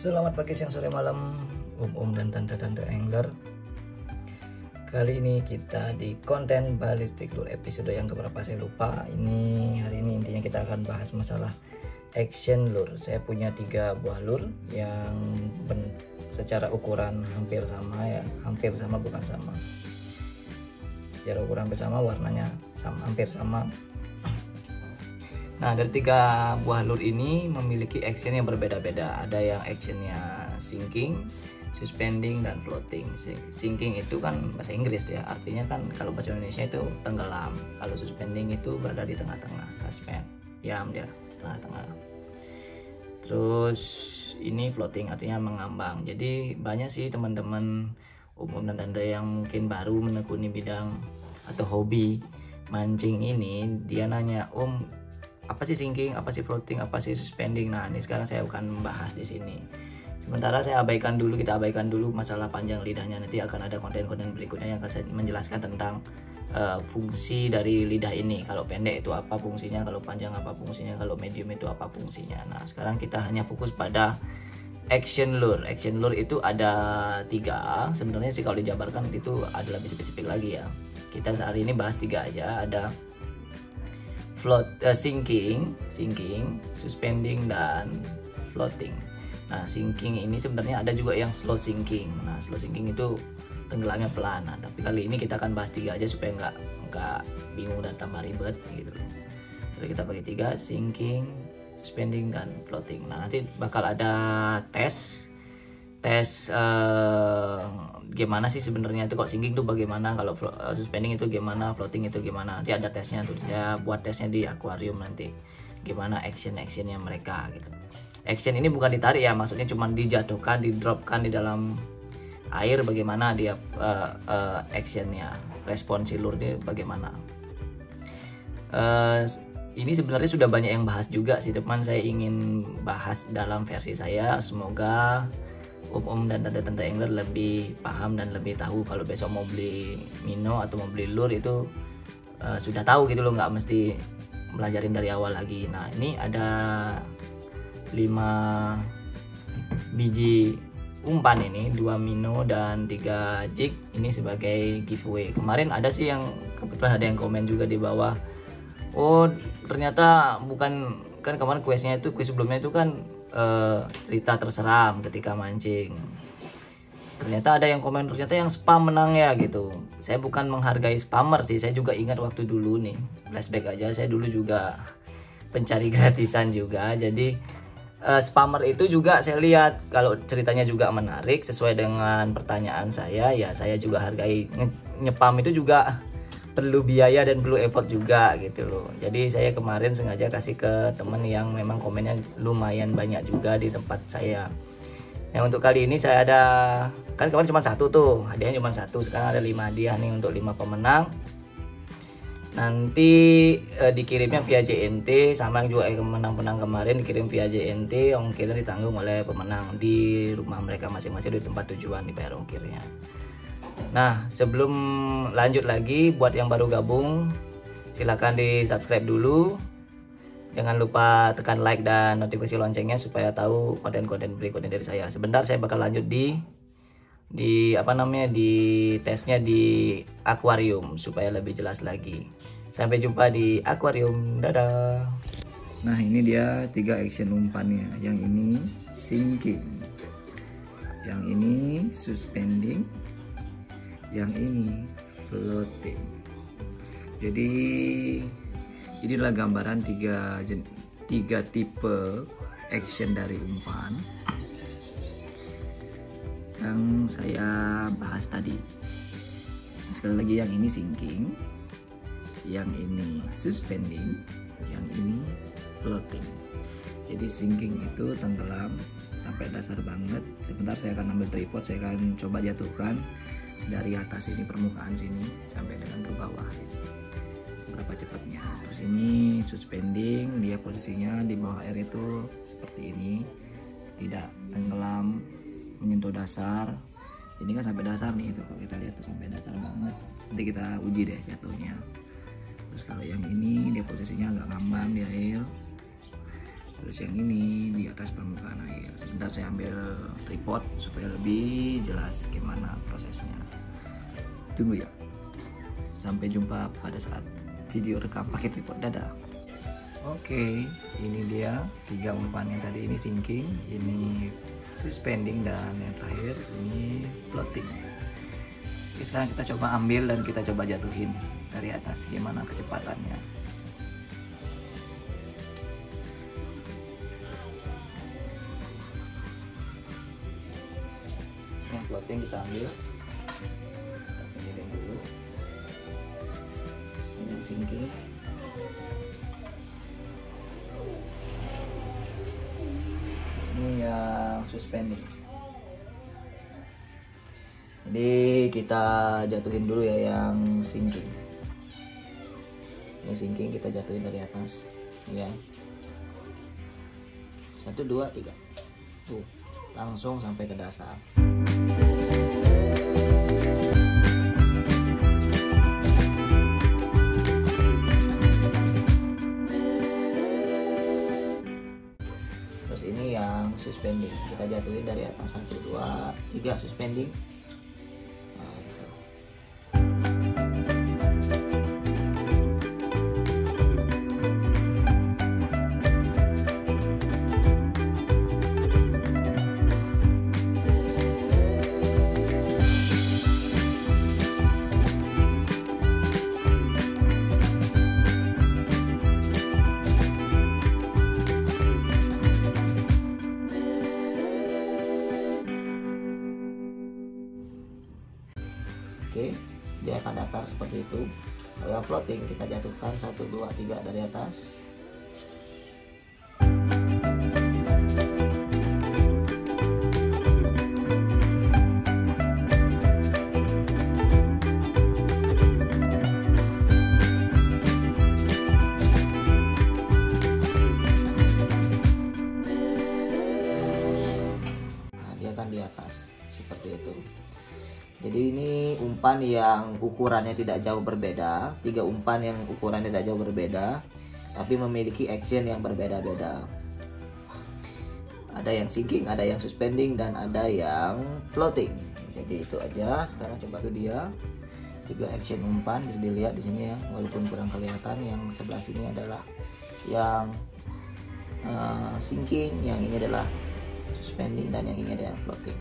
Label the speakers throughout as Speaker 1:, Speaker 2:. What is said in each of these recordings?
Speaker 1: Selamat pagi, siang, sore, malam, om dan tante-tante angler. Kali ini kita di konten Ballistic Lure episode yang keberapa saya lupa. Hari ini intinya kita akan bahas masalah action lure. Saya punya 3 buah lure yang secara ukuran hampir sama ya, hampir sama bukan sama. Secara ukuran hampir sama, warnanya sama, hampir sama. Nah, dari 3 buah lure ini memiliki action yang berbeda-beda. Ada yang actionnya sinking, suspending, dan floating. Sinking itu kan bahasa Inggris ya, artinya kan kalau bahasa Indonesia itu tenggelam. Kalau suspending itu berada di tengah-tengah, suspend, diam dia tengah-tengah. Terus ini floating artinya mengambang. Jadi banyak sih teman-teman umum dan tante yang mungkin baru menekuni bidang atau hobi mancing ini, dia nanya, apa sih sinking, apa sih floating, apa sih suspending. Nah, ini sekarang saya akan membahas di sini. Sementara kita abaikan dulu masalah panjang lidahnya. Nanti akan ada konten-konten berikutnya yang akan saya menjelaskan tentang fungsi dari lidah ini. Kalau pendek itu apa fungsinya, kalau panjang apa fungsinya, kalau medium itu apa fungsinya. Nah, sekarang kita hanya fokus pada action lure. Action lure itu ada 3. Sebenarnya sih kalau dijabarkan itu ada lebih spesifik lagi ya. Kita hari ini bahas 3 aja. Ada sinking, suspending, dan floating. Nah, sinking ini sebenarnya ada juga yang slow sinking. Nah, slow sinking itu tenggelamnya pelan. Nah, tapi kali ini kita akan bahas 3 aja supaya nggak bingung dan tambah ribet gitu. Jadi kita bagi 3, sinking, suspending, dan floating. Nah, nanti bakal ada tes gimana sih sebenarnya itu kok sinking tuh bagaimana, kalau suspending itu gimana, floating itu gimana. Nanti ada tesnya tuh, saya buat tesnya di akuarium nanti gimana actionnya mereka gitu. Action ini bukan ditarik ya, maksudnya cuma dijatuhkan, didropkan di dalam air, bagaimana dia actionnya, respon silur dia bagaimana. Ini sebenarnya sudah banyak yang bahas juga sih teman, saya ingin bahas dalam versi saya. Semoga om dan tante-tante angler lebih paham dan lebih tahu kalau besok mau beli mino atau mau beli lure itu sudah tahu gitu loh, nggak mesti belajarin dari awal lagi. Nah, ini ada 5 biji umpan ini, 2 mino dan 3 jig ini sebagai giveaway. Kemarin ada sih yang kebetulan ada yang komen juga di bawah, ternyata bukan, kan kemarin kuis sebelumnya itu kan cerita terseram ketika mancing. Ternyata ada yang komen, ternyata yang spam menang ya gitu. Saya bukan menghargai spammer sih, saya juga ingat waktu dulu nih, flashback aja, saya dulu juga pencari gratisan juga. Jadi spammer itu juga saya lihat kalau ceritanya juga menarik sesuai dengan pertanyaan saya, ya saya juga hargai. Nyepam itu juga perlu biaya dan perlu effort juga gitu loh. Jadi saya kemarin sengaja kasih ke temen yang memang komennya lumayan banyak juga di tempat saya. Yang untuk kali ini saya ada, kan kemarin cuma 1 tuh, hadiahnya cuma 1, sekarang ada 5 hadiah nih untuk 5 pemenang. Nanti dikirimnya via JNT, sama yang juga pemenang kemarin dikirim via JNT, ongkirnya ditanggung oleh pemenang di rumah mereka masing-masing di tempat tujuan, dibayar ongkirnya. Nah, sebelum lanjut lagi, buat yang baru gabung silahkan di subscribe dulu, jangan lupa tekan like dan notifikasi loncengnya supaya tahu konten-konten berikutnya dari saya. Sebentar saya bakal lanjut di tesnya di akuarium supaya lebih jelas lagi. Sampai jumpa di akuarium, dadah. Nah, ini dia 3 action umpannya. Yang ini sinking, yang ini suspending, yang ini floating. Jadi ini adalah gambaran 3 tipe action dari umpan yang saya bahas tadi. Sekali lagi, yang ini sinking, yang ini suspending, yang ini floating. Jadi sinking itu tenggelam sampai dasar banget. Sebentar saya akan ambil tripod, saya akan coba jatuhkan dari atas ini, permukaan sini sampai dengan ke bawah, seberapa cepatnya. Terus ini suspending, dia posisinya di bawah air itu seperti ini, tidak tenggelam, menyentuh dasar. Ini kan sampai dasar nih, itu kalau kita lihat tuh sampai dasar banget. Nanti kita uji deh jatuhnya. Terus kalau yang ini dia posisinya agak ngambang di air, terus yang ini di atas permukaan air. Sebentar saya ambil tripod supaya lebih jelas gimana prosesnya. Tunggu ya. Sampai jumpa pada saat video rekam pakai tripod. Dadah. Oke, ini dia 3 umpan yang tadi, ini sinking, ini suspending, dan yang terakhir ini floating. Oke, sekarang kita coba ambil dan kita coba jatuhin dari atas gimana kecepatannya. Yang floating kita ambil, kita pindahin dulu. Ini sinking. Ini yang suspending. Jadi kita jatuhin dulu ya yang sinking. Ini sinking kita jatuhin dari atas, ya. 1, 2, 3. Tuh, langsung sampai ke dasar. Terus ini yang suspending, kita jatuhin dari atas 1, 2, 3 suspending. Oke, dia akan datar seperti itu. Kalau yang floating kita jatuhkan 1, 2, 3 dari atas. Nah, dia akan di atas seperti itu. Jadi ini umpan yang ukurannya tidak jauh berbeda, 3 umpan yang ukurannya tidak jauh berbeda, tapi memiliki action yang berbeda-beda. Ada yang sinking, ada yang suspending, dan ada yang floating. Jadi itu aja. Sekarang coba tuh dia 3 action umpan, bisa dilihat di sini ya, walaupun kurang kelihatan. Yang sebelah sini adalah yang sinking, yang ini adalah suspending, dan yang ini adalah floating.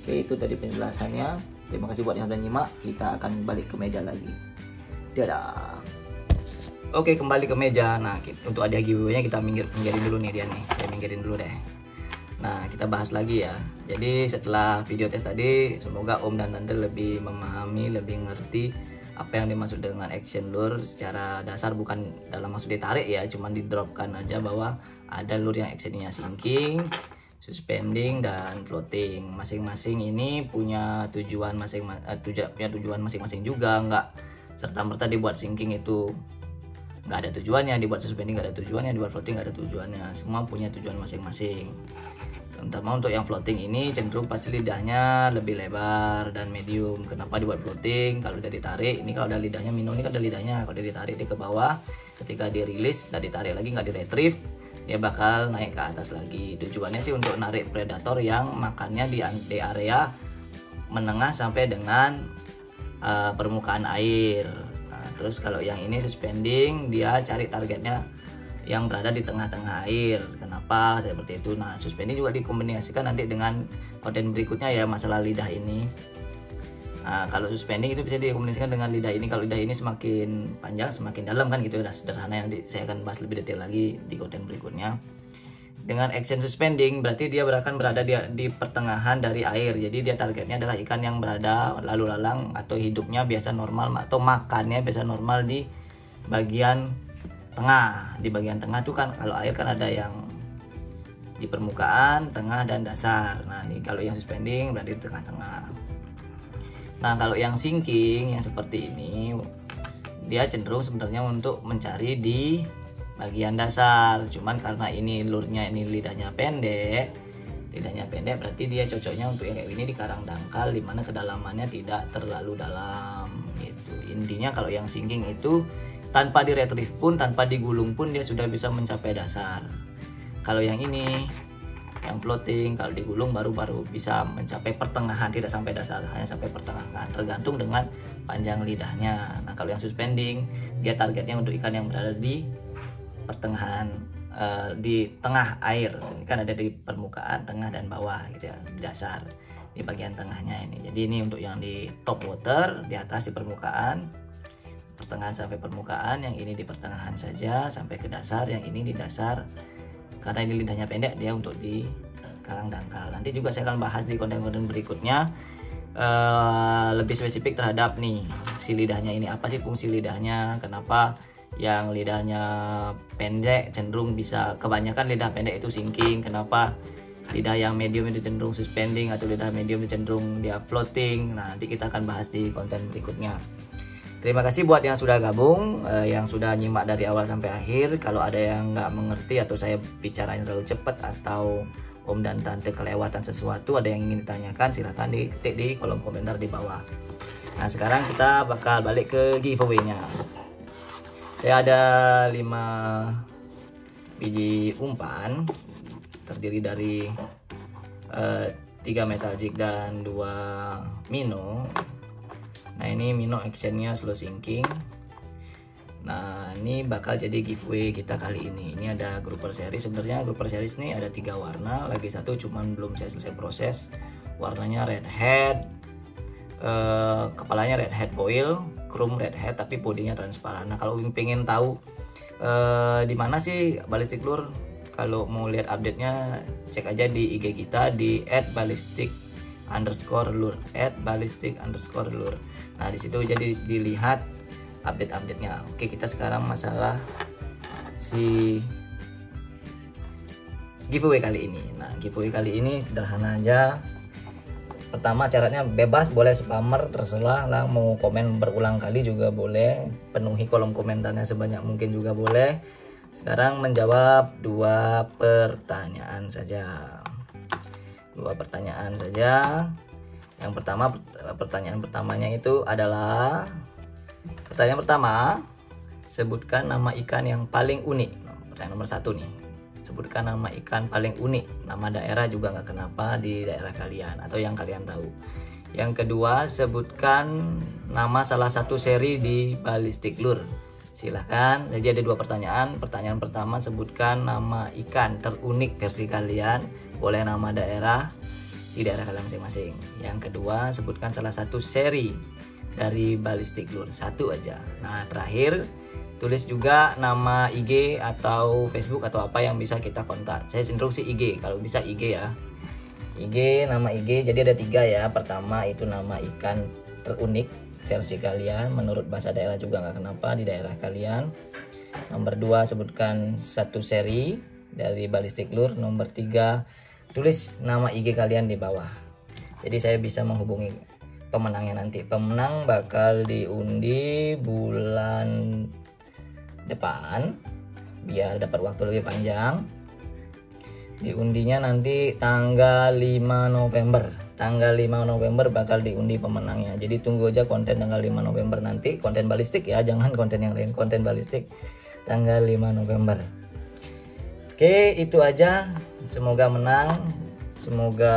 Speaker 1: Oke, itu tadi penjelasannya. Terima kasih buat yang sudah nyimak. Kita akan balik ke meja lagi. Dadah. Oke, kembali ke meja. Nah, untuk hadiah giveaway-nya kita minggirin dulu nih dia nih. Saya minggirin dulu deh. Nah, kita bahas lagi ya. Jadi setelah video tes tadi, semoga Om dan Tante lebih memahami, lebih ngerti apa yang dimaksud dengan action lure secara dasar, bukan dalam maksud ditarik ya, cuman didropkan aja bahwa ada lure yang actionnya sinking, suspending, dan floating. Masing-masing ini punya tujuan masing-masing juga, nggak serta-merta dibuat sinking itu nggak ada tujuannya, dibuat suspending nggak ada tujuannya, dibuat floating nggak ada tujuannya. Semua punya tujuan masing-masing. Terutama untuk yang floating ini cenderung pasti lidahnya lebih lebar dan medium. Kenapa dibuat floating? Kalau udah ditarik, ini kalau ada lidahnya minum, ini kan ada lidahnya, kalau udah ditarik dia ke bawah, ketika dirilis dan ditarik lagi nggak di-retrieve, dia bakal naik ke atas lagi. Tujuannya sih untuk narik predator yang makannya di area menengah sampai dengan permukaan air. Nah, terus kalau yang ini suspending, dia cari targetnya yang berada di tengah-tengah air. Kenapa seperti itu? Nah, suspending juga dikombinasikan nanti dengan konten berikutnya ya, masalah lidah ini. Nah, kalau suspending itu bisa dikombinasikan dengan lidah ini. Kalau lidah ini semakin panjang semakin dalam kan gitu, udah sederhana. Nanti saya akan bahas lebih detail lagi di konten berikutnya. Dengan action suspending berarti dia akan berada di pertengahan dari air. Jadi dia targetnya adalah ikan yang berada lalu lalang atau hidupnya biasa normal atau makannya biasa normal di bagian tengah. Di bagian tengah tuh kan kalau air kan ada yang di permukaan, tengah, dan dasar. Nah, ini kalau yang suspending berarti di tengah-tengah. Nah, kalau yang sinking yang seperti ini, dia cenderung sebenarnya untuk mencari di bagian dasar. Cuman karena ini lurnya ini lidahnya pendek berarti dia cocoknya untuk yang kayak ini di karang dangkal, dimana kedalamannya tidak terlalu dalam gitu. Intinya kalau yang sinking itu tanpa di retrieve pun, tanpa digulung pun dia sudah bisa mencapai dasar. Kalau yang ini, yang floating, kalau digulung baru bisa mencapai pertengahan, tidak sampai dasar, hanya sampai pertengahan, tergantung dengan panjang lidahnya. Nah kalau yang suspending, dia targetnya untuk ikan yang berada di pertengahan, di tengah air. Ini kan ada di permukaan, tengah dan bawah gitu ya, di dasar, di bagian tengahnya ini. Jadi ini untuk yang di top water, di atas di permukaan, pertengahan sampai permukaan. Yang ini di pertengahan saja sampai ke dasar, yang ini di dasar. Karena ini lidahnya pendek, dia untuk di karang dangkal. Nanti juga saya akan bahas di konten-konten berikutnya lebih spesifik terhadap nih si lidahnya ini, apa sih fungsi lidahnya, kenapa yang lidahnya pendek cenderung bisa, kebanyakan lidah pendek itu sinking, kenapa lidah yang medium itu cenderung suspending, atau lidah medium itu cenderung dia floating. Nah nanti kita akan bahas di konten berikutnya. Terima kasih buat yang sudah gabung, yang sudah nyimak dari awal sampai akhir. Kalau ada yang nggak mengerti atau saya bicaranya terlalu cepat, atau Om dan Tante kelewatan sesuatu, ada yang ingin ditanyakan, silahkan diketik di kolom komentar di bawah. Nah sekarang kita bakal balik ke giveaway-nya. Saya ada 5 biji umpan, terdiri dari 3 metal jig dan 2 minnow. Nah ini minnow actionnya slow sinking. Nah ini bakal jadi giveaway kita kali ini. Ini ada grouper series. Sebenarnya grouper series ini ada 3 warna, lagi satu cuman belum saya selesai proses. Warnanya red head, kepalanya red head foil, chrome red head, tapi bodinya transparan. Nah kalau pengen tahu di mana sih ballistic lure, kalau mau lihat update-nya cek aja di IG kita di @ballistic_lure, @ballistic_lure. Nah disitu jadi dilihat update-nya. Oke, kita sekarang masalah si giveaway kali ini. Nah giveaway kali ini sederhana aja. Pertama syaratnya bebas, boleh spammer terserah lah, mau komen berulang kali juga boleh, penuhi kolom komentarnya sebanyak mungkin juga boleh. Sekarang menjawab 2 pertanyaan saja. 2 pertanyaan saja. Yang pertama, pertanyaan pertamanya itu adalah, pertanyaan pertama, sebutkan nama ikan yang paling unik. Pertanyaan nomor 1 nih, sebutkan nama ikan paling unik, nama daerah juga nggak kenapa di daerah kalian atau yang kalian tahu. Yang kedua, sebutkan nama salah satu seri di ballistic lure. Silahkan, jadi ada 2 pertanyaan. Pertanyaan pertama, sebutkan nama ikan terunik versi kalian, boleh nama daerah di daerah kalian masing-masing. Yang kedua, sebutkan salah satu seri dari ballistic lure, 1 aja. Nah terakhir, tulis juga nama IG atau Facebook atau apa yang bisa kita kontak. Saya cenderung sih IG, kalau bisa IG ya. IG, nama IG, jadi ada 3 ya. Pertama itu nama ikan terunik versi kalian, menurut bahasa daerah juga nggak kenapa di daerah kalian. Nomor 2, sebutkan 1 seri dari ballistic lure. Nomor 3, tulis nama IG kalian di bawah. Jadi saya bisa menghubungi pemenangnya nanti. Pemenang bakal diundi bulan depan biar dapat waktu lebih panjang. Diundinya nanti tanggal 5 November. Tanggal 5 November bakal diundi pemenangnya. Jadi tunggu aja konten tanggal 5 November nanti, konten balistik ya, jangan konten yang lain, konten balistik tanggal 5 November. Oke, itu aja. Semoga menang. Semoga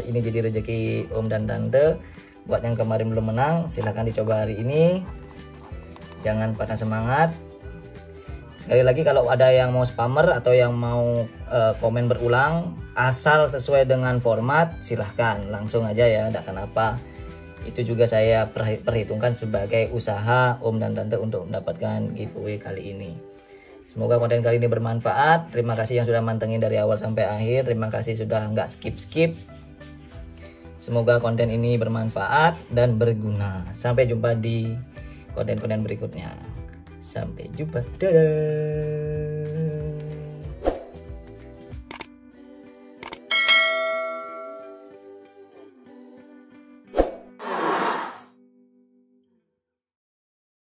Speaker 1: ini jadi rezeki Om dan Tante. Buat yang kemarin belum menang, silahkan dicoba hari ini. Jangan patah semangat. Sekali lagi, kalau ada yang mau spammer atau yang mau komen berulang, asal sesuai dengan format, silahkan langsung aja ya, tidak kenapa. Itu juga saya perhitungkan sebagai usaha Om dan Tante untuk mendapatkan giveaway kali ini. Semoga konten kali ini bermanfaat. Terima kasih yang sudah mantengin dari awal sampai akhir. Terima kasih sudah nggak skip-skip. Semoga konten ini bermanfaat dan berguna. Sampai jumpa di konten-konten berikutnya. Sampai jumpa. Dadah.